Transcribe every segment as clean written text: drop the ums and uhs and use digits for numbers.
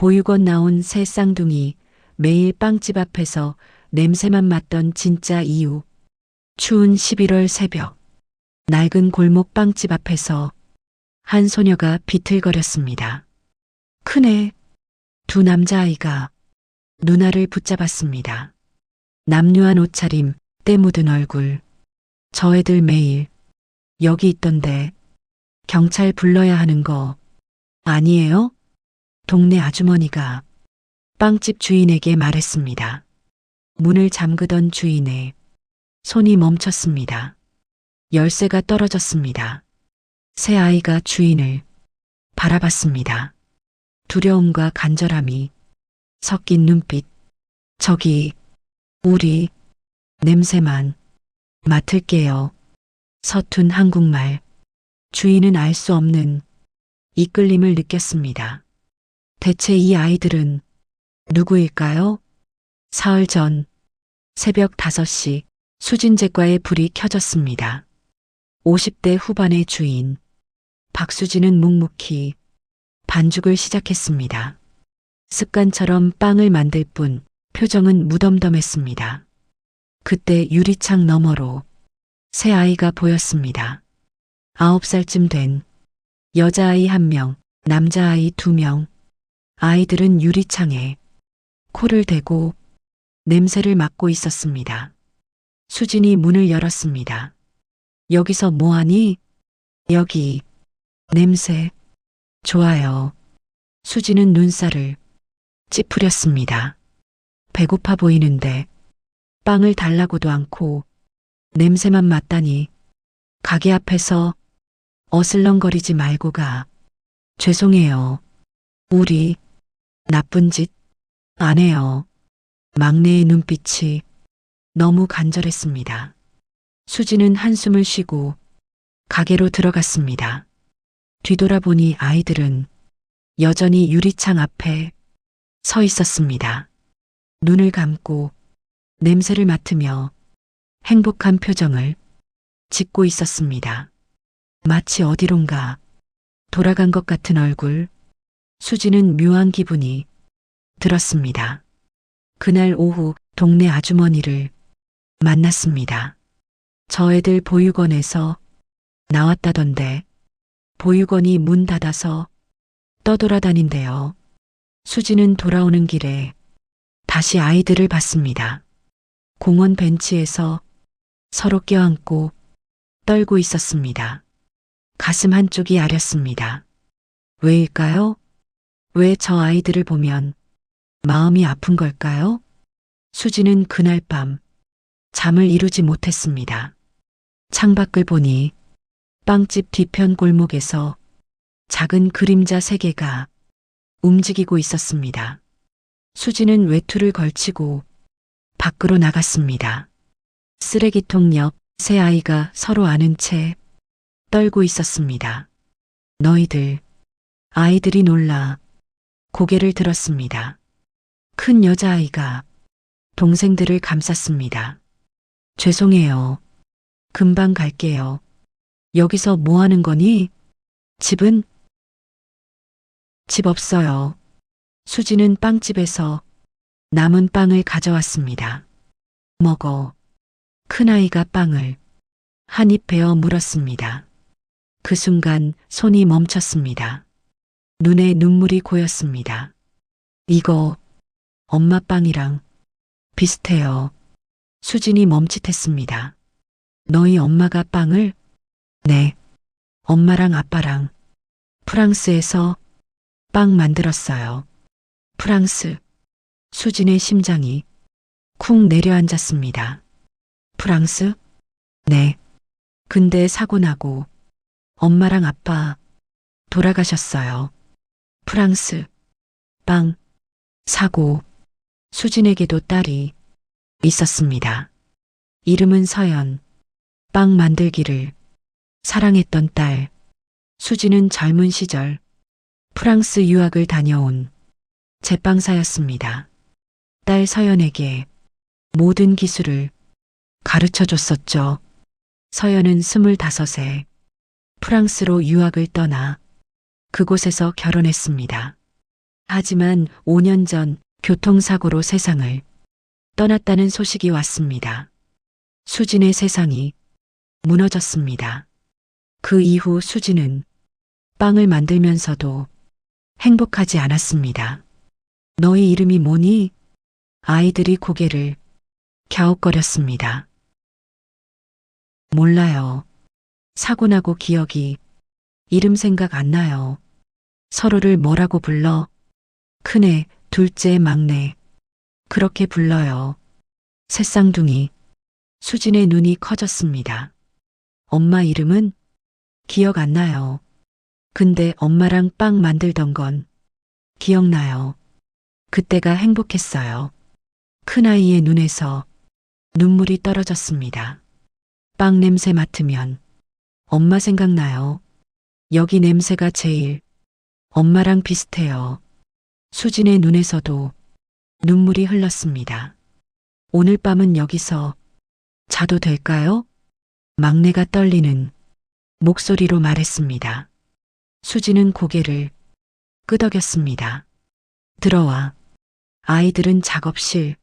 보육원 나온 새 쌍둥이 매일 빵집 앞에서 냄새만 맡던 진짜 이유. 추운 11월 새벽 낡은 골목 빵집 앞에서 한 소녀가 비틀거렸습니다. 큰애 두 남자아이가 누나를 붙잡았습니다. 남루한 옷차림, 때 묻은 얼굴. 저 애들 매일 여기 있던데 경찰 불러야 하는 거 아니에요? 동네 아주머니가 빵집 주인에게 말했습니다. 문을 잠그던 주인의 손이 멈췄습니다. 열쇠가 떨어졌습니다. 새 아이가 주인을 바라봤습니다. 두려움과 간절함이 섞인 눈빛. 저기 우리 냄새만 맡을게요. 서툰 한국말. 주인은 알 수 없는 이끌림을 느꼈습니다. 대체 이 아이들은 누구일까요? 사흘 전 새벽 5시 수진제과에 불이 켜졌습니다. 50대 후반의 주인 박수진은 묵묵히 반죽을 시작했습니다. 습관처럼 빵을 만들 뿐 표정은 무덤덤했습니다. 그때 유리창 너머로 새 아이가 보였습니다. 9살쯤 된 여자아이 1명, 남자아이 2명. 아이들은 유리창에 코를 대고 냄새를 맡고 있었습니다. 수진이 문을 열었습니다. 여기서 뭐하니? 여기 냄새 좋아요. 수진은 눈살을 찌푸렸습니다. 배고파 보이는데 빵을 달라고도 않고 냄새만 맡다니. 가게 앞에서 어슬렁거리지 말고 가. 죄송해요. 우리 나쁜 짓 안 해요. 막내의 눈빛이 너무 간절했습니다. 수지는 한숨을 쉬고 가게로 들어갔습니다. 뒤돌아보니 아이들은 여전히 유리창 앞에 서 있었습니다. 눈을 감고 냄새를 맡으며 행복한 표정을 짓고 있었습니다. 마치 어디론가 돌아간 것 같은 얼굴. 수지는 묘한 기분이 들었습니다. 그날 오후 동네 아주머니를 만났습니다. 저 애들 보육원에서 나왔다던데 보육원이 문 닫아서 떠돌아다닌대요. 수지는 돌아오는 길에 다시 아이들을 봤습니다. 공원 벤치에서 서로 껴안고 떨고 있었습니다. 가슴 한쪽이 아렸습니다. 왜일까요? 왜 저 아이들을 보면 마음이 아픈 걸까요? 수지는 그날 밤 잠을 이루지 못했습니다. 창밖을 보니 빵집 뒤편 골목에서 작은 그림자 3개가 움직이고 있었습니다. 수지는 외투를 걸치고 밖으로 나갔습니다. 쓰레기통 옆 세 아이가 서로 아는 채 떨고 있었습니다. 너희들, 아이들이 놀라 고개를 들었습니다. 큰 여자아이가 동생들을 감쌌습니다. 죄송해요. 금방 갈게요. 여기서 뭐 하는 거니? 집은? 집 없어요. 수지는 빵집에서 남은 빵을 가져왔습니다. 먹어. 큰아이가 빵을 한 입 베어 물었습니다. 그 순간 손이 멈췄습니다. 눈에 눈물이 고였습니다. 이거 엄마 빵이랑 비슷해요. 수진이 멈칫했습니다. 너희 엄마가 빵을? 네. 엄마랑 아빠랑 프랑스에서 빵 만들었어요. 프랑스. 수진의 심장이 쿵 내려앉았습니다. 프랑스? 네. 근데 사고 나고 엄마랑 아빠 돌아가셨어요. 프랑스. 빵. 사고. 수진에게도 딸이 있었습니다. 이름은 서연. 빵 만들기를 사랑했던 딸. 수진은 젊은 시절 프랑스 유학을 다녀온 제빵사였습니다. 딸 서연에게 모든 기술을 가르쳐 줬었죠. 서연은 25에 프랑스로 유학을 떠나 그곳에서 결혼했습니다. 하지만 5년 전 교통사고로 세상을 떠났다는 소식이 왔습니다. 수진의 세상이 무너졌습니다. 그 이후 수진은 빵을 만들면서도 행복하지 않았습니다. 너희 이름이 뭐니? 아이들이 고개를 갸웃거렸습니다. 몰라요. 사고 나고 기억이 이름 생각 안 나요. 서로를 뭐라고 불러? 큰애, 둘째, 막내. 그렇게 불러요. 새쌍둥이. 수진의 눈이 커졌습니다. 엄마 이름은 기억 안 나요. 근데 엄마랑 빵 만들던 건 기억나요. 그때가 행복했어요. 큰아이의 눈에서 눈물이 떨어졌습니다. 빵 냄새 맡으면 엄마 생각나요. 여기 냄새가 제일 엄마랑 비슷해요. 수진의 눈에서도 눈물이 흘렀습니다. 오늘 밤은 여기서 자도 될까요? 막내가 떨리는 목소리로 말했습니다. 수진은 고개를 끄덕였습니다. 들어와. 아이들은 작업실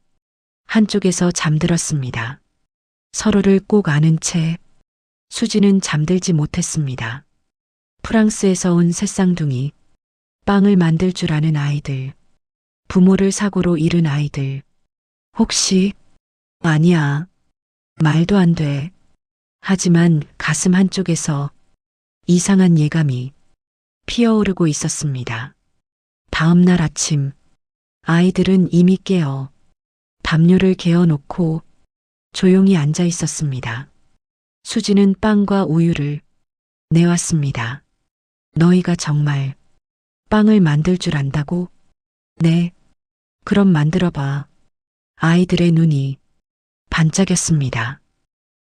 한쪽에서 잠들었습니다. 서로를 꼭 아는 채 수진은 잠들지 못했습니다. 프랑스에서 온 새쌍둥이, 빵을 만들 줄 아는 아이들, 부모를 사고로 잃은 아이들. 혹시, 아니야. 말도 안 돼. 하지만 가슴 한쪽에서 이상한 예감이 피어오르고 있었습니다. 다음 날 아침, 아이들은 이미 깨어 담요를 개어놓고 조용히 앉아 있었습니다. 수지는 빵과 우유를 내왔습니다. 너희가 정말 빵을 만들 줄 안다고? 네. 그럼 만들어봐. 아이들의 눈이 반짝였습니다.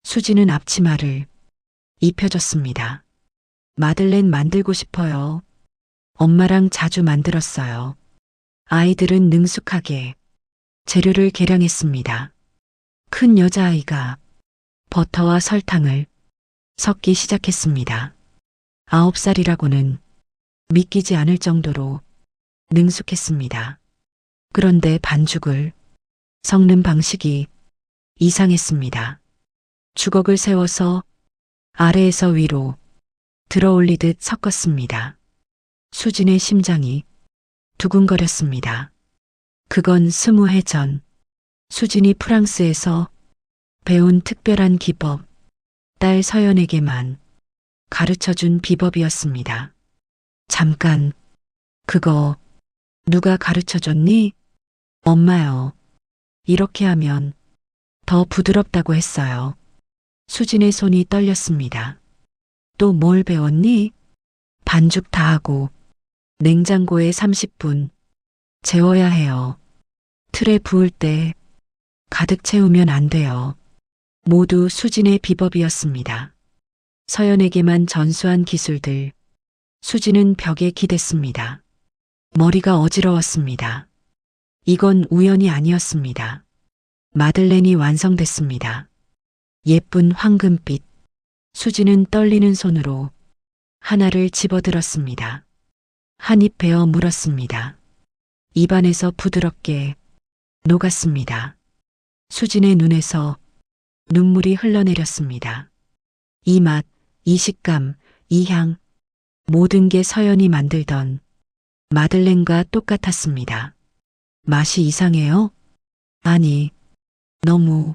수지는 앞치마를 입혀줬습니다. 마들렌 만들고 싶어요. 엄마랑 자주 만들었어요. 아이들은 능숙하게 재료를 계량했습니다. 큰 여자아이가 버터와 설탕을 섞기 시작했습니다. 9살이라고는 믿기지 않을 정도로 능숙했습니다. 그런데 반죽을 섞는 방식이 이상했습니다. 주걱을 세워서 아래에서 위로 들어올리듯 섞었습니다. 수진의 심장이 두근거렸습니다. 그건 20해 전 수진이 프랑스에서 배운 특별한 기법, 딸 서연에게만 가르쳐준 비법이었습니다. 잠깐, 그거 누가 가르쳐줬니? 엄마요. 이렇게 하면 더 부드럽다고 했어요. 수진의 손이 떨렸습니다. 또 뭘 배웠니? 반죽 다 하고 냉장고에 30분 재워야 해요. 틀에 부을 때 가득 채우면 안 돼요. 모두 수진의 비법이었습니다. 서연에게만 전수한 기술들. 수진은 벽에 기댔습니다. 머리가 어지러웠습니다. 이건 우연이 아니었습니다. 마들렌이 완성됐습니다. 예쁜 황금빛. 수진은 떨리는 손으로 하나를 집어들었습니다. 한 입 베어 물었습니다. 입안에서 부드럽게 녹았습니다. 수진의 눈에서 눈물이 흘러내렸습니다. 이 맛, 이 식감, 이 향, 모든 게 서연이 만들던 마들렌과 똑같았습니다. 맛이 이상해요? 아니, 너무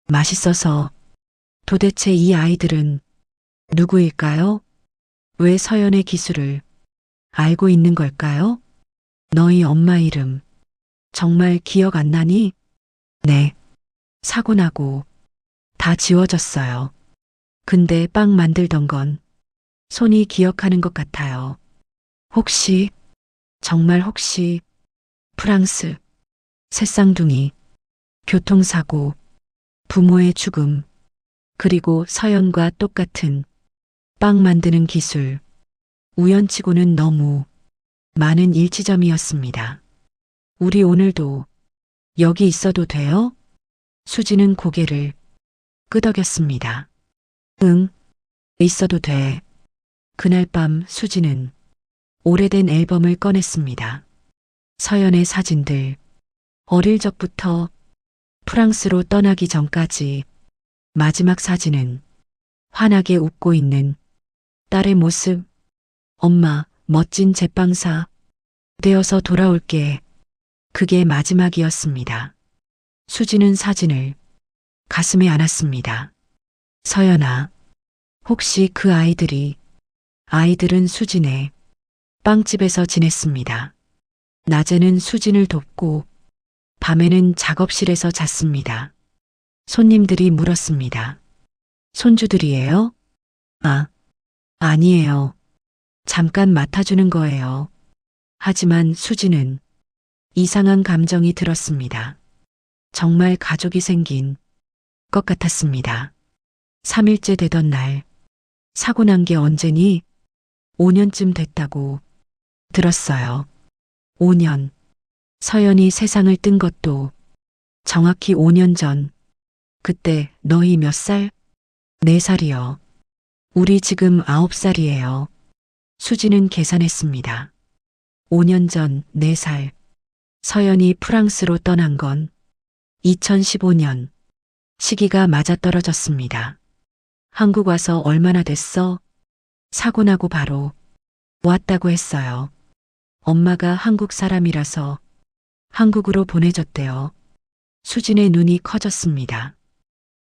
맛있어서. 도대체 이 아이들은 누구일까요? 왜 서연의 기술을 알고 있는 걸까요? 너희 엄마 이름 정말 기억 안 나니? 네. 사고 나고 다 지워졌어요. 근데 빵 만들던 건 손이 기억하는 것 같아요. 혹시, 정말 혹시 프랑스, 새쌍둥이, 교통사고, 부모의 죽음, 그리고 서연과 똑같은 빵 만드는 기술, 우연치고는 너무 많은 일치점이었습니다. 우리 오늘도 여기 있어도 돼요? 수지는 고개를 끄덕였습니다. 응, 있어도 돼. 그날 밤 수지는 오래된 앨범을 꺼냈습니다. 서연의 사진들. 어릴 적부터 프랑스로 떠나기 전까지 마지막 사진은 환하게 웃고 있는 딸의 모습. 엄마, 멋진 제빵사 되어서 돌아올게. 그게 마지막이었습니다. 수지는 사진을 가슴에 안았습니다. 서연아, 혹시 그 아이들은 수진의 빵집에서 지냈습니다. 낮에는 수진을 돕고 밤에는 작업실에서 잤습니다. 손님들이 물었습니다. 손주들이에요? 아니에요. 잠깐 맡아주는 거예요. 하지만 수지는 이상한 감정이 들었습니다. 정말 가족이 생긴 것 같았습니다. 3일째 되던 날, 사고 난 게 언제니? 5년쯤 됐다고 들었어요. 5년. 서연이 세상을 뜬 것도 정확히 5년 전. 그때 너희 몇 살? 4살이요. 우리 지금 9살이에요. 수지는 계산했습니다. 5년 전 4살. 서연이 프랑스로 떠난 건 2015년. 시기가 맞아떨어졌습니다. 한국 와서 얼마나 됐어? 사고 나고 바로 왔다고 했어요. 엄마가 한국 사람이라서 한국으로 보내줬대요. 수진의 눈이 커졌습니다.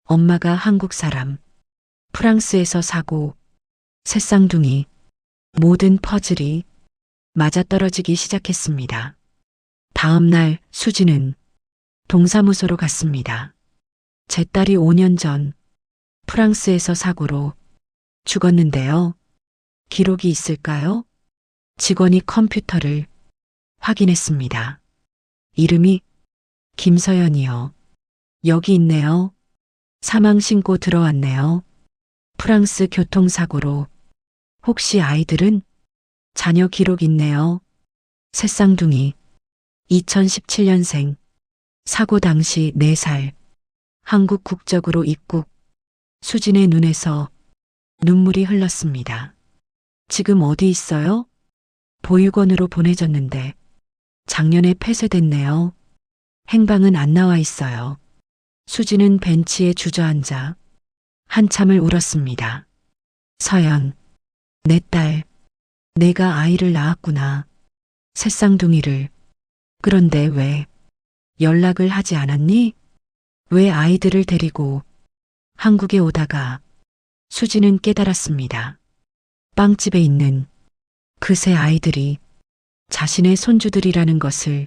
엄마가 한국 사람, 프랑스에서 사고, 새쌍둥이, 모든 퍼즐이 맞아떨어지기 시작했습니다. 다음 날 수지는 동사무소로 갔습니다. 제 딸이 5년 전 프랑스에서 사고로 죽었는데요. 기록이 있을까요? 직원이 컴퓨터를 확인했습니다. 이름이 김서연이요. 여기 있네요. 사망 신고 들어왔네요. 프랑스 교통사고로. 혹시 아이들은? 자녀 기록 있네요. 새쌍둥이. 2017년생. 사고 당시 4살. 한국 국적으로 입국. 수진의 눈에서 눈물이 흘렀습니다. 지금 어디 있어요? 보육원으로 보내졌는데 작년에 폐쇄됐네요. 행방은 안 나와 있어요. 수지는 벤치에 주저앉아 한참을 울었습니다. 서연, 내 딸, 내가 아이를 낳았구나. 새쌍둥이를. 그런데 왜 연락을 하지 않았니? 왜 아이들을 데리고 한국에 오다가? 수지는 깨달았습니다. 빵집에 있는 그 세 아이들이 자신의 손주들이라는 것을.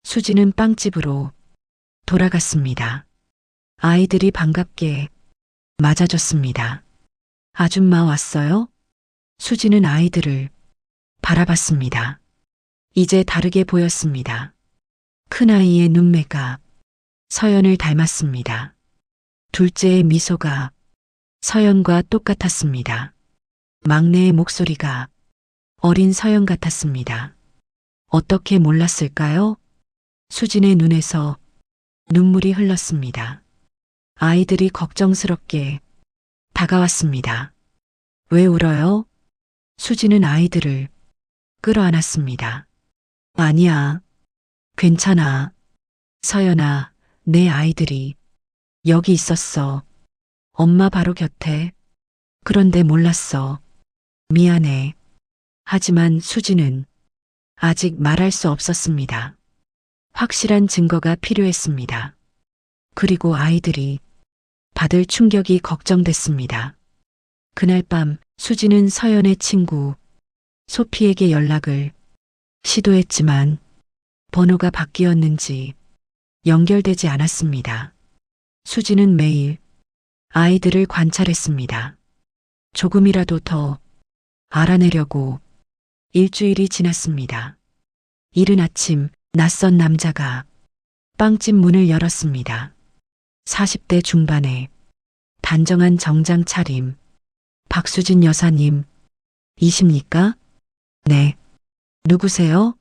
수지는 빵집으로 돌아갔습니다. 아이들이 반갑게 맞아줬습니다. 아줌마 왔어요? 수지는 아이들을 바라봤습니다. 이제 다르게 보였습니다. 큰아이의 눈매가 서연을 닮았습니다. 둘째의 미소가 서연과 똑같았습니다. 막내의 목소리가 어린 서연 같았습니다. 어떻게 몰랐을까요? 수진의 눈에서 눈물이 흘렀습니다. 아이들이 걱정스럽게 다가왔습니다. 왜 울어요? 수진은 아이들을 끌어안았습니다. 아니야. 괜찮아. 서연아, 내 아이들이 여기 있었어. 엄마 바로 곁에. 그런데 몰랐어. 미안해. 하지만 수지는 아직 말할 수 없었습니다. 확실한 증거가 필요했습니다. 그리고 아이들이 받을 충격이 걱정됐습니다. 그날 밤 수지는 서연의 친구 소피에게 연락을 시도했지만 번호가 바뀌었는지 연결되지 않았습니다. 수지는 매일 아이들을 관찰했습니다. 조금이라도 더 알아내려고. 일주일이 지났습니다. 이른 아침 낯선 남자가 빵집 문을 열었습니다. 40대 중반에 단정한 정장 차림. 박수진 여사님, 이십니까? 네. 누구세요?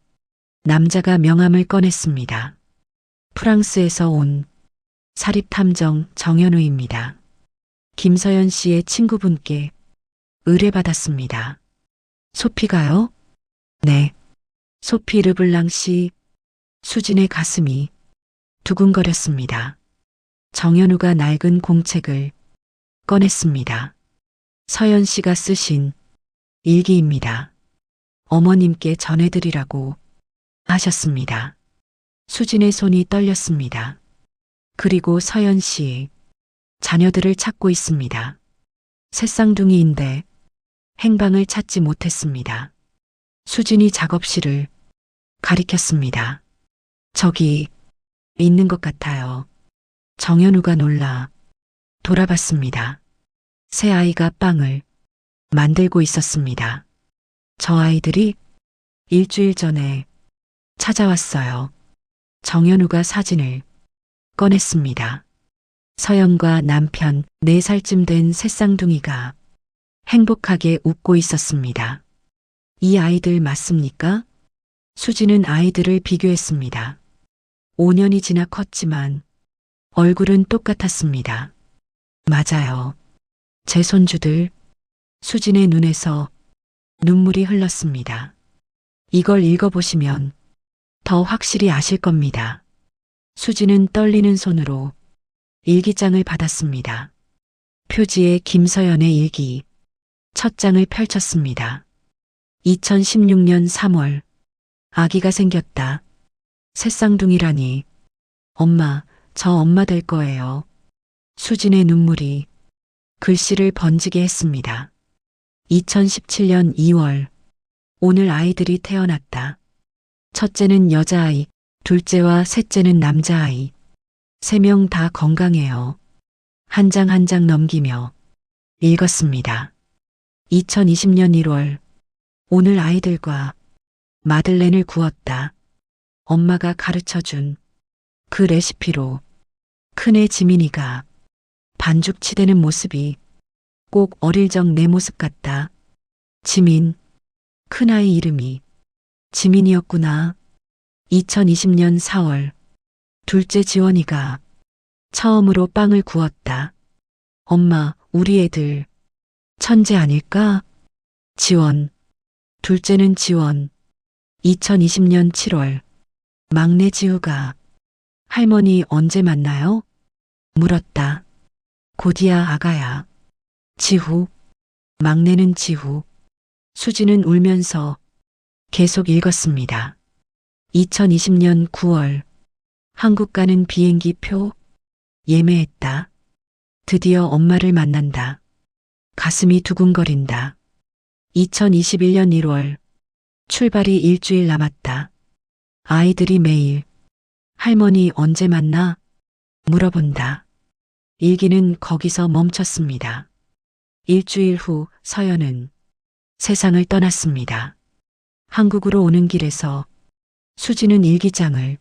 남자가 명함을 꺼냈습니다. 프랑스에서 온 사립탐정 정현우입니다. 김서연 씨의 친구분께 의뢰받았습니다. 소피가요? 네. 소피 르블랑 씨, 수진의 가슴이 두근거렸습니다. 정현우가 낡은 공책을 꺼냈습니다. 서연 씨가 쓰신 일기입니다. 어머님께 전해드리라고 하셨습니다. 수진의 손이 떨렸습니다. 그리고 서연 씨, 자녀들을 찾고 있습니다. 새쌍둥이인데 행방을 찾지 못했습니다. 수진이 작업실을 가리켰습니다. 저기 있는 것 같아요. 정현우가 놀라 돌아봤습니다. 새 아이가 빵을 만들고 있었습니다. 저 아이들이 일주일 전에 찾아왔어요. 정현우가 사진을 꺼냈습니다. 서연과 남편 4살쯤 된 새쌍둥이가 행복하게 웃고 있었습니다. 이 아이들 맞습니까? 수지는 아이들을 비교했습니다. 5년이 지나 컸지만 얼굴은 똑같았습니다. 맞아요. 제 손주들. 수진의 눈에서 눈물이 흘렀습니다. 이걸 읽어보시면 더 확실히 아실 겁니다. 수진은 떨리는 손으로 일기장을 받았습니다. 표지에 김서연의 일기 첫 장을 펼쳤습니다. 2016년 3월 아기가 생겼다. 새쌍둥이라니. 엄마, 저 엄마 될 거예요. 수진의 눈물이 글씨를 번지게 했습니다. 2017년 2월 오늘 아이들이 태어났다. 첫째는 여자아이, 둘째와 셋째는 남자아이. 3명 다 건강해요. 한 장 한 장 넘기며 읽었습니다. 2020년 1월 오늘 아이들과 마들렌을 구웠다. 엄마가 가르쳐준 그 레시피로 큰애 지민이가 반죽 치대는 모습이 꼭 어릴 적 내 모습 같다. 지민, 큰아이 이름이 지민이었구나. 2020년 4월 둘째 지원이가 처음으로 빵을 구웠다. 엄마, 우리 애들 천재 아닐까? 지원, 둘째는 지원. 2020년 7월 막내 지우가 할머니 언제 만나요? 물었다. 곧이야 아가야. 지후, 막내는 지후. 수지는 울면서 계속 읽었습니다. 2020년 9월 한국 가는 비행기 표 예매했다. 드디어 엄마를 만난다. 가슴이 두근거린다. 2021년 1월 출발이 일주일 남았다. 아이들이 매일 할머니 언제 만나? 물어본다. 일기는 거기서 멈췄습니다. 일주일 후 서연은 세상을 떠났습니다. 한국으로 오는 길에서 수지는 일기장을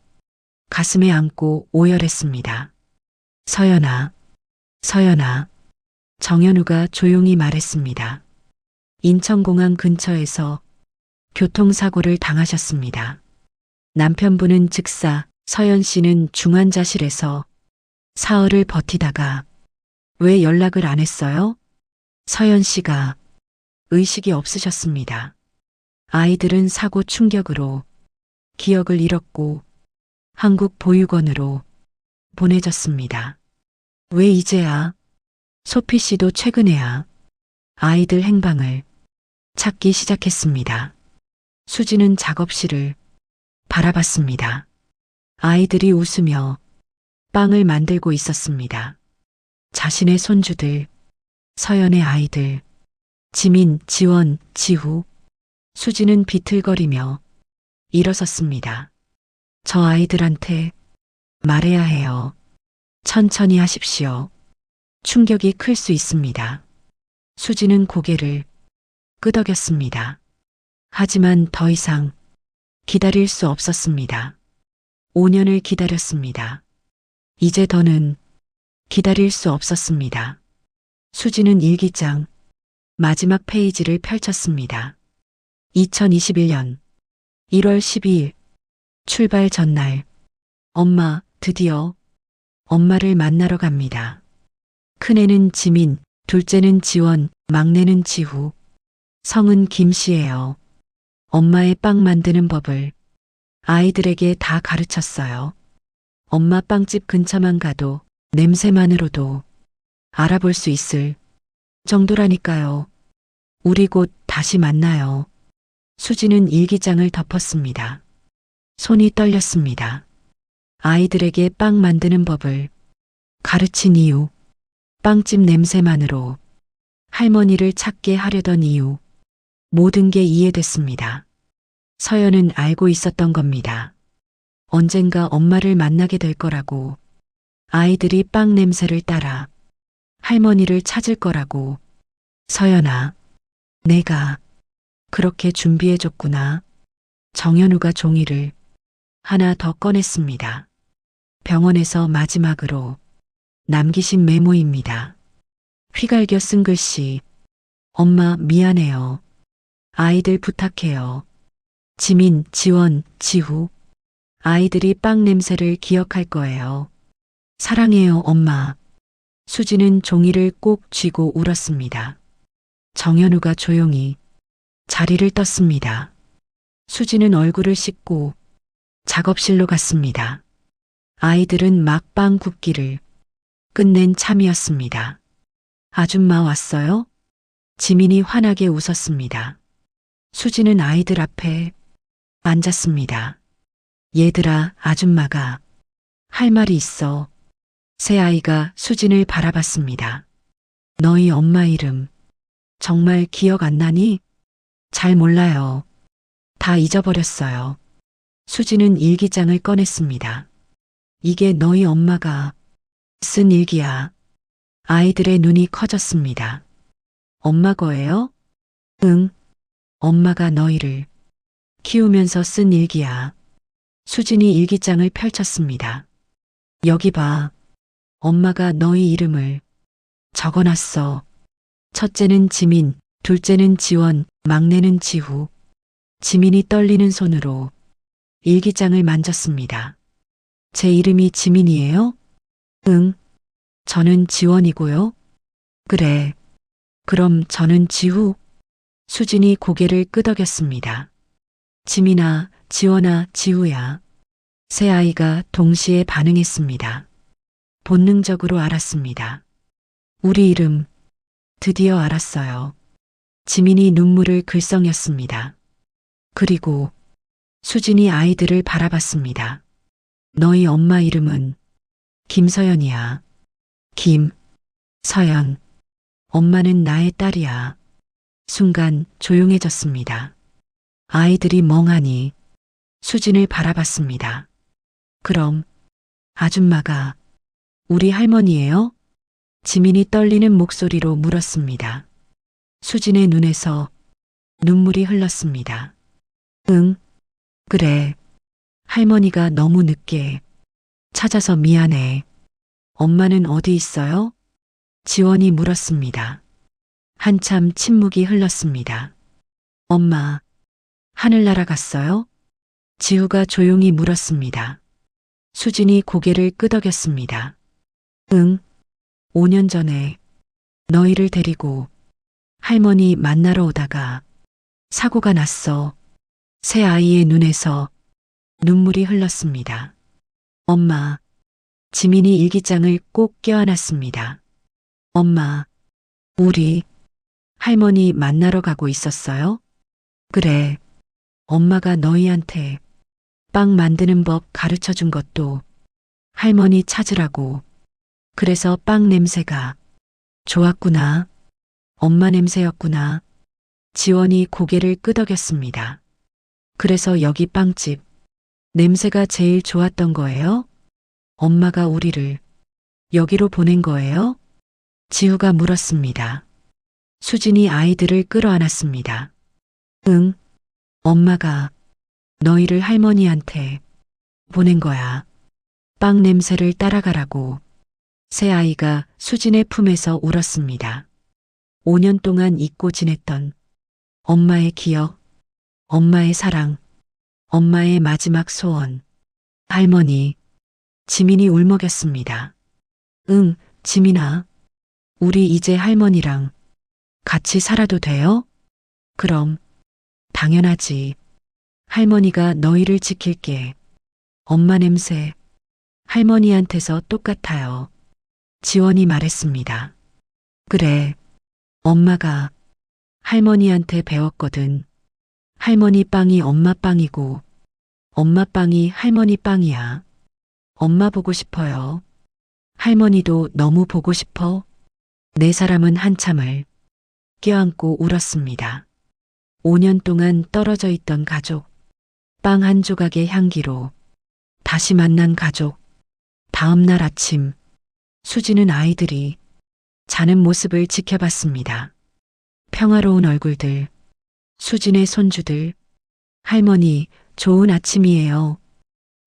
가슴에 안고 오열했습니다. 서연아, 서연아. 정현우가 조용히 말했습니다. 인천공항 근처에서 교통사고를 당하셨습니다. 남편분은 즉사, 서연 씨는 중환자실에서 사흘을 버티다가 왜 연락을 안 했어요? 서연 씨가 의식이 없으셨습니다. 아이들은 사고 충격으로 기억을 잃었고 한국 보육원으로 보내졌습니다. 왜 이제야? 소피 씨도 최근에야 아이들 행방을 찾기 시작했습니다. 수지는 작업실을 바라봤습니다. 아이들이 웃으며 빵을 만들고 있었습니다. 자신의 손주들, 서연의 아이들, 지민, 지원, 지후. 수지는 비틀거리며 일어섰습니다. 저 아이들한테 말해야 해요. 천천히 하십시오. 충격이 클 수 있습니다. 수지는 고개를 끄덕였습니다. 하지만 더 이상 기다릴 수 없었습니다. 5년을 기다렸습니다. 이제 더는 기다릴 수 없었습니다. 수지는 일기장 마지막 페이지를 펼쳤습니다. 2021년 1월 12일 출발 전날 엄마 드디어 엄마를 만나러 갑니다. 큰애는 지민, 둘째는 지원, 막내는 지후. 성은 김씨예요. 엄마의 빵 만드는 법을 아이들에게 다 가르쳤어요. 엄마 빵집 근처만 가도 냄새만으로도 알아볼 수 있을 정도라니까요. 우리 곧 다시 만나요. 수지는 일기장을 덮었습니다. 손이 떨렸습니다. 아이들에게 빵 만드는 법을 가르친 이유, 빵집 냄새만으로 할머니를 찾게 하려던 이유, 모든 게 이해됐습니다. 서연은 알고 있었던 겁니다. 언젠가 엄마를 만나게 될 거라고, 아이들이 빵 냄새를 따라 할머니를 찾을 거라고. 서연아, 내가 그렇게 준비해줬구나. 정현우가 종이를 하나 더 꺼냈습니다. 병원에서 마지막으로 남기신 메모입니다. 휘갈겨 쓴 글씨. 엄마 미안해요. 아이들 부탁해요. 지민, 지원, 지후. 아이들이 빵 냄새를 기억할 거예요. 사랑해요, 엄마. 수지는 종이를 꼭 쥐고 울었습니다. 정현우가 조용히 자리를 떴습니다. 수지는 얼굴을 씻고 작업실로 갔습니다. 아이들은 막 빵 굽기를 끝낸 참이었습니다. 아줌마 왔어요? 지민이 환하게 웃었습니다. 수지는 아이들 앞에 앉았습니다. 얘들아, 아줌마가 할 말이 있어. 새 아이가 수진을 바라봤습니다. 너희 엄마 이름 정말 기억 안 나니? 잘 몰라요. 다 잊어버렸어요. 수지는 일기장을 꺼냈습니다. 이게 너희 엄마가 쓴 일기야. 아이들의 눈이 커졌습니다. 엄마 거예요? 응. 엄마가 너희를 키우면서 쓴 일기야. 수진이 일기장을 펼쳤습니다. 여기 봐. 엄마가 너희 이름을 적어놨어. 첫째는 지민, 둘째는 지원, 막내는 지후. 지민이 떨리는 손으로 일기장을 만졌습니다. 제 이름이 지민이에요? 응. 저는 지원이고요. 그래. 그럼 저는 지후. 수진이 고개를 끄덕였습니다. 지민아, 지원아, 지후야. 세 아이가 동시에 반응했습니다. 본능적으로 알았습니다. 우리 이름 드디어 알았어요. 지민이 눈물을 글썽였습니다. 그리고 수진이 아이들을 바라봤습니다. 너희 엄마 이름은 김서연이야. 김서연. 엄마는 나의 딸이야. 순간 조용해졌습니다. 아이들이 멍하니 수진을 바라봤습니다. 그럼 아줌마가 우리 할머니예요? 지민이 떨리는 목소리로 물었습니다. 수진의 눈에서 눈물이 흘렀습니다. 응, 그래. 할머니가 너무 늦게 찾아서 미안해. 엄마는 어디 있어요? 지원이 물었습니다. 한참 침묵이 흘렀습니다. 엄마, 하늘 날아갔어요? 지우가 조용히 물었습니다. 수진이 고개를 끄덕였습니다. 응, 5년 전에 너희를 데리고 할머니 만나러 오다가 사고가 났어. 새 아이의 눈에서 눈물이 흘렀습니다. 엄마, 지민이 일기장을 꼭 껴안았습니다. 엄마, 우리 할머니 만나러 가고 있었어요? 그래. 엄마가 너희한테 빵 만드는 법 가르쳐 준 것도 할머니 찾으라고. 그래서 빵 냄새가 좋았구나. 엄마 냄새였구나. 지원이 고개를 끄덕였습니다. 그래서 여기 빵집 냄새가 제일 좋았던 거예요? 엄마가 우리를 여기로 보낸 거예요? 지우가 물었습니다. 수진이 아이들을 끌어안았습니다. 응, 엄마가 너희를 할머니한테 보낸 거야. 빵 냄새를 따라가라고. 새 아이가 수진의 품에서 울었습니다. 5년 동안 잊고 지냈던 엄마의 기억, 엄마의 사랑, 엄마의 마지막 소원. 할머니, 지민이 울먹였습니다. 응, 지민아. 우리 이제 할머니랑 같이 살아도 돼요? 그럼, 당연하지. 할머니가 너희를 지킬게. 엄마 냄새 할머니한테서 똑같아요. 지원이 말했습니다. 그래, 엄마가 할머니한테 배웠거든. 할머니 빵이 엄마 빵이고 엄마 빵이 할머니 빵이야. 엄마 보고 싶어요. 할머니도 너무 보고 싶어. 네 사람은 한참을 껴안고 울었습니다. 5년 동안 떨어져 있던 가족, 빵 한 조각의 향기로 다시 만난 가족. 다음 날 아침, 수지는 아이들이 자는 모습을 지켜봤습니다. 평화로운 얼굴들, 수진의 손주들, 할머니, 좋은 아침이에요.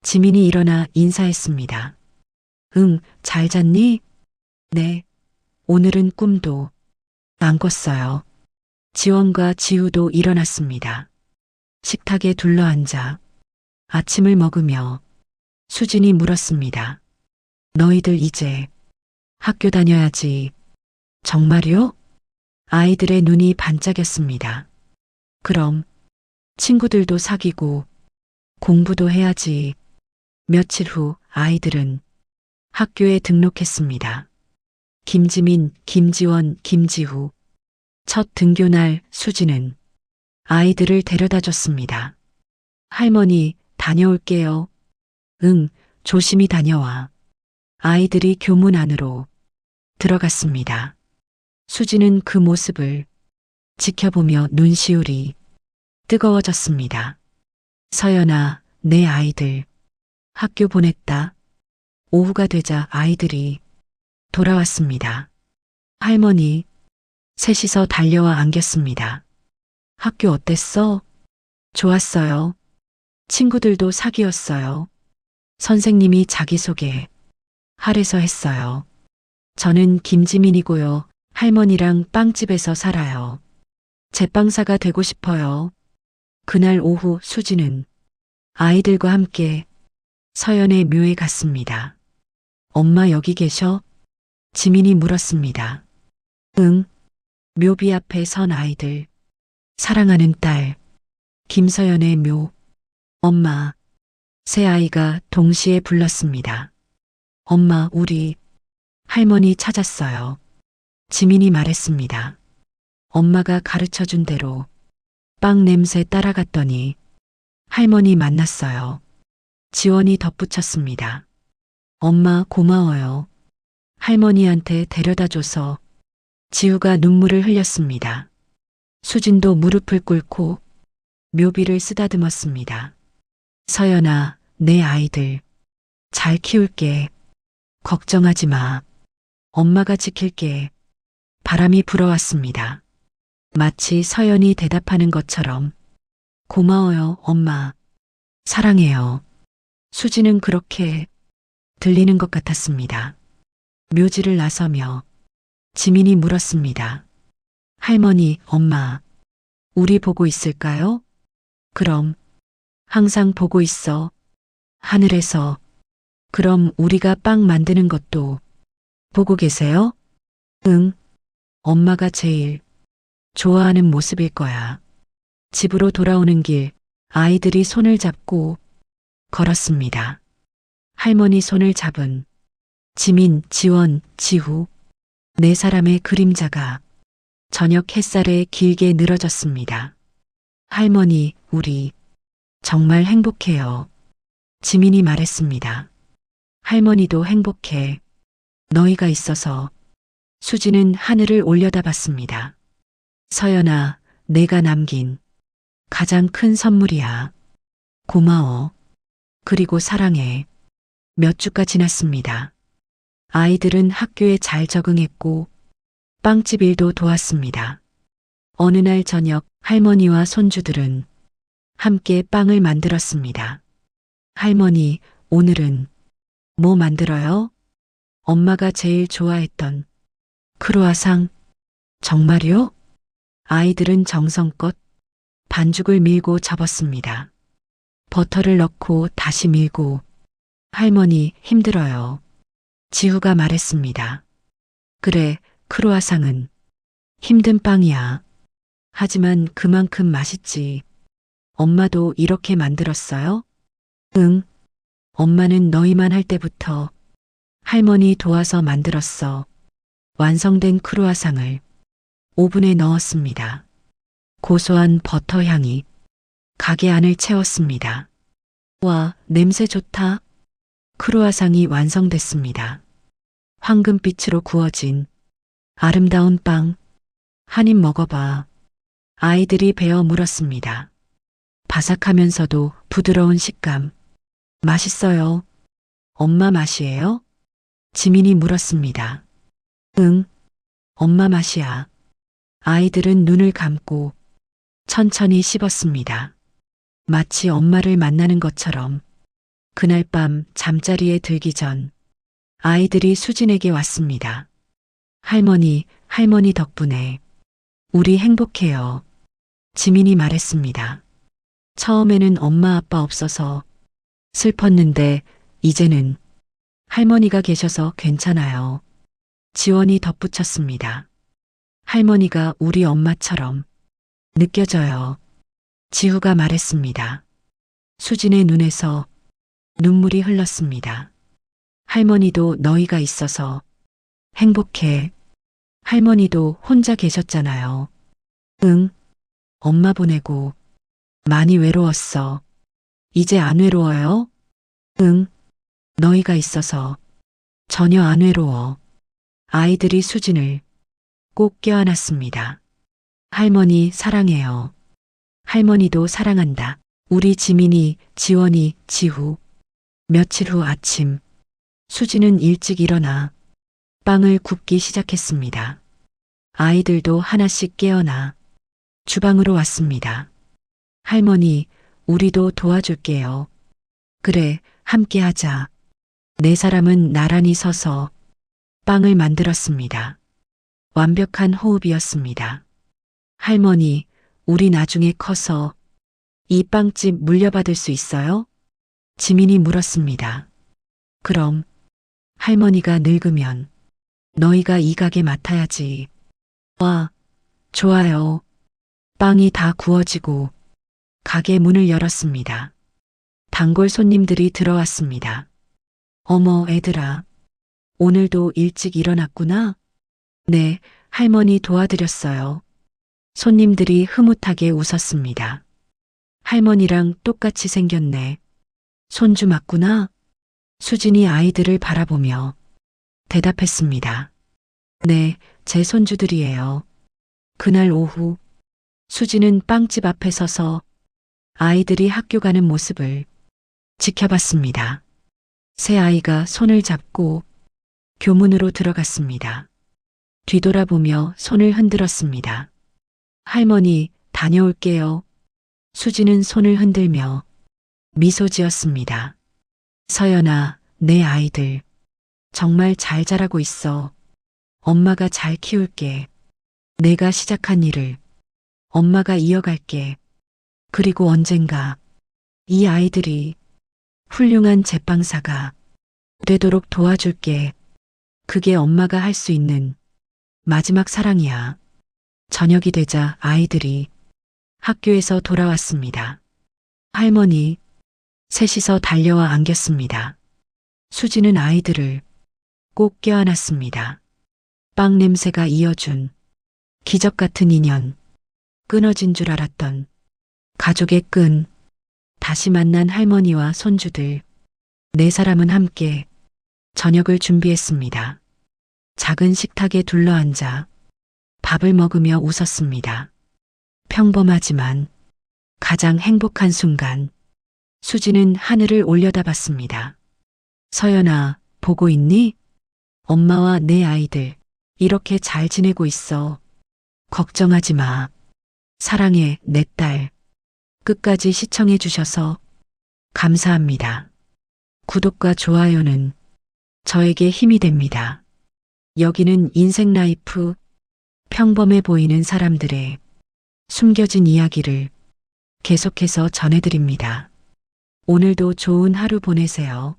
지민이 일어나 인사했습니다. 응, 잘 잤니? 네. 오늘은 꿈도 안 꿨어요. 지원과 지우도 일어났습니다. 식탁에 둘러앉아 아침을 먹으며 수진이 물었습니다. 너희들 이제 학교 다녀야지. 정말요? 아이들의 눈이 반짝였습니다. 그럼 친구들도 사귀고 공부도 해야지. 며칠 후 아이들은 학교에 등록했습니다. 김지민, 김지원, 김지후. 첫 등교날 수지는 아이들을 데려다 줬습니다. 할머니, 다녀올게요. 응, 조심히 다녀와. 아이들이 교문 안으로 들어갔습니다. 수지는 그 모습을 지켜보며 눈시울이 뜨거워졌습니다. 서연아, 내 아이들 학교 보냈다. 오후가 되자 아이들이 돌아왔습니다. 할머니, 셋이서 달려와 안겼습니다. 학교 어땠어? 좋았어요. 친구들도 사귀었어요. 선생님이 자기소개 하래서 했어요. 저는 김지민이고요. 할머니랑 빵집에서 살아요. 제빵사가 되고 싶어요. 그날 오후 수지는 아이들과 함께 서연의 묘에 갔습니다. 엄마 여기 계셔? 지민이 물었습니다. 응. 묘비 앞에 선 아이들. 사랑하는 딸. 김서연의 묘. 엄마. 세 아이가 동시에 불렀습니다. 엄마, 우리 할머니 찾았어요. 지민이 말했습니다. 엄마가 가르쳐준 대로 빵 냄새 따라갔더니 할머니 만났어요. 지원이 덧붙였습니다. 엄마 고마워요. 할머니한테 데려다줘서. 지우가 눈물을 흘렸습니다. 수진도 무릎을 꿇고 묘비를 쓰다듬었습니다. 서연아, 내 아이들 잘 키울게. 걱정하지 마. 엄마가 지킬게. 바람이 불어왔습니다. 마치 서연이 대답하는 것처럼 고마워요, 엄마. 사랑해요. 수지는 그렇게 들리는 것 같았습니다. 묘지를 나서며 지민이 물었습니다. 할머니, 엄마, 우리 보고 있을까요? 그럼 항상 보고 있어. 하늘에서. 그럼 우리가 빵 만드는 것도 보고 계세요? 응. 엄마가 제일 좋아하는 모습일 거야. 집으로 돌아오는 길 아이들이 손을 잡고 걸었습니다. 할머니 손을 잡은 지민, 지원, 지후. 네 사람의 그림자가 저녁 햇살에 길게 늘어졌습니다. 할머니, 우리 정말 행복해요. 지민이 말했습니다. 할머니도 행복해. 너희가 있어서. 수지는 하늘을 올려다봤습니다. 서연아, 내가 남긴 가장 큰 선물이야. 고마워. 그리고 사랑해. 몇 주가 지났습니다. 아이들은 학교에 잘 적응했고 빵집 일도 도왔습니다. 어느 날 저녁 할머니와 손주들은 함께 빵을 만들었습니다. 할머니, 오늘은 뭐 만들어요? 엄마가 제일 좋아했던 크루아상. 정말요? 아이들은 정성껏 반죽을 밀고 접었습니다. 버터를 넣고 다시 밀고. 할머니, 힘들어요. 지우가 말했습니다. 그래, 크루아상은 힘든 빵이야. 하지만 그만큼 맛있지. 엄마도 이렇게 만들었어요? 응. 엄마는 너희만 할 때부터 할머니 도와서 만들었어. 완성된 크루아상을 오븐에 넣었습니다. 고소한 버터 향이 가게 안을 채웠습니다. 와, 냄새 좋다. 크루아상이 완성됐습니다. 황금빛으로 구워진 아름다운 빵. 한 입 먹어봐. 아이들이 베어 물었습니다. 바삭하면서도 부드러운 식감. 맛있어요. 엄마 맛이에요? 지민이 물었습니다. 응, 엄마 맛이야. 아이들은 눈을 감고 천천히 씹었습니다. 마치 엄마를 만나는 것처럼 그날 밤 잠자리에 들기 전 아이들이 수진에게 왔습니다. 할머니 덕분에 우리 행복해요. 지민이 말했습니다. 처음에는 엄마 아빠 없어서 슬펐는데 이제는 할머니가 계셔서 괜찮아요. 지원이 덧붙였습니다. 할머니가 우리 엄마처럼 느껴져요. 지후가 말했습니다. 수진의 눈에서 눈물이 흘렀습니다. 할머니도 너희가 있어서 행복해. 할머니도 혼자 계셨잖아요. 응, 엄마 보내고 많이 외로웠어. 이제 안 외로워요? 응, 너희가 있어서 전혀 안 외로워. 아이들이 수진을 꼭 껴안았습니다. 할머니 사랑해요. 할머니도 사랑한다. 우리 지민이, 지원이, 지후. 며칠 후 아침, 수진은 일찍 일어나 빵을 굽기 시작했습니다. 아이들도 하나씩 깨어나 주방으로 왔습니다. 할머니, 우리도 도와줄게요. 그래, 함께 하자. 네 사람은 나란히 서서 빵을 만들었습니다. 완벽한 호흡이었습니다. 할머니, 우리 나중에 커서 이 빵집 물려받을 수 있어요? 지민이 물었습니다. 그럼 할머니가 늙으면 너희가 이 가게 맡아야지. 와, 좋아요. 빵이 다 구워지고 가게 문을 열었습니다. 단골 손님들이 들어왔습니다. 어머, 애들아. 오늘도 일찍 일어났구나? 네, 할머니 도와드렸어요. 손님들이 흐뭇하게 웃었습니다. 할머니랑 똑같이 생겼네. 손주 맞구나? 수진이 아이들을 바라보며 대답했습니다. 네, 제 손주들이에요. 그날 오후, 수진은 빵집 앞에 서서 아이들이 학교 가는 모습을 지켜봤습니다. 새 아이가 손을 잡고 교문으로 들어갔습니다. 뒤돌아보며 손을 흔들었습니다. 할머니, 다녀올게요. 수진은 손을 흔들며 미소 지었습니다. 서연아, 내 아이들. 정말 잘 자라고 있어. 엄마가 잘 키울게. 내가 시작한 일을 엄마가 이어갈게. 그리고 언젠가 이 아이들이 훌륭한 제빵사가 되도록 도와줄게. 그게 엄마가 할 수 있는 마지막 사랑이야. 저녁이 되자 아이들이 학교에서 돌아왔습니다. 할머니, 셋이서 달려와 안겼습니다. 수지는 아이들을 꼭 껴안았습니다. 빵 냄새가 이어준 기적 같은 인연, 끊어진 줄 알았던 가족의 끈, 다시 만난 할머니와 손주들, 네 사람은 함께 저녁을 준비했습니다. 작은 식탁에 둘러앉아 밥을 먹으며 웃었습니다. 평범하지만 가장 행복한 순간, 수지는 하늘을 올려다봤습니다. 서연아, 보고 있니? 엄마와 내 아이들 이렇게 잘 지내고 있어. 걱정하지 마. 사랑해, 내 딸. 끝까지 시청해 주셔서 감사합니다. 구독과 좋아요는 저에게 힘이 됩니다. 여기는 인생 라이프, 평범해 보이는 사람들의 숨겨진 이야기를 계속해서 전해드립니다. 오늘도 좋은 하루 보내세요.